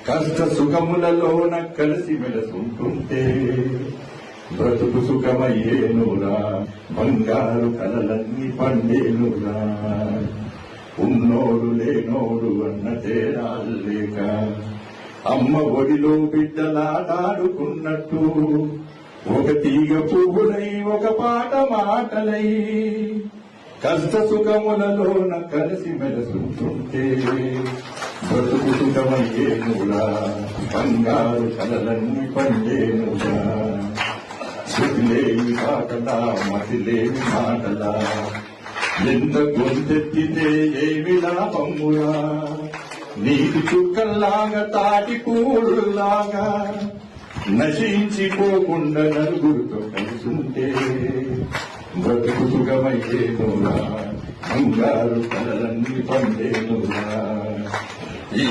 కష్ట సుఖములలోన కలిసి మెలసుంటుంటే బ్రతుకు సుఖమయ్యేనురా, బంగారు కలలన్నీ పండేనురా. ఉన్నోడు లేనోడు అన్న తేడాలేక అమ్మ ఒడిలో బిడ్డలాడాడుకున్నట్టు ఒక తీగ పువ్వులై ఒక పాట మాటలై కష్ట సుఖములలోన కలిసి మెలసుంటుంటే బ్రతుకు సుఖమయ్యేనురా, బంగారు కలలన్నీ పండేనురా. శృతిలేని పాటలా మతిలేని మాటలా ఎంత గొంతెత్తితే ఏమి లాభమురా. నీటి చుక్కల్లాగా తాటి పూలులాగా నశించిపోకుండా నలుగురితో కలిసుంటే బ్రతుకు సుఖమయ్యేనురా, బంగారు కలలన్నీ పండేనురా. ఈ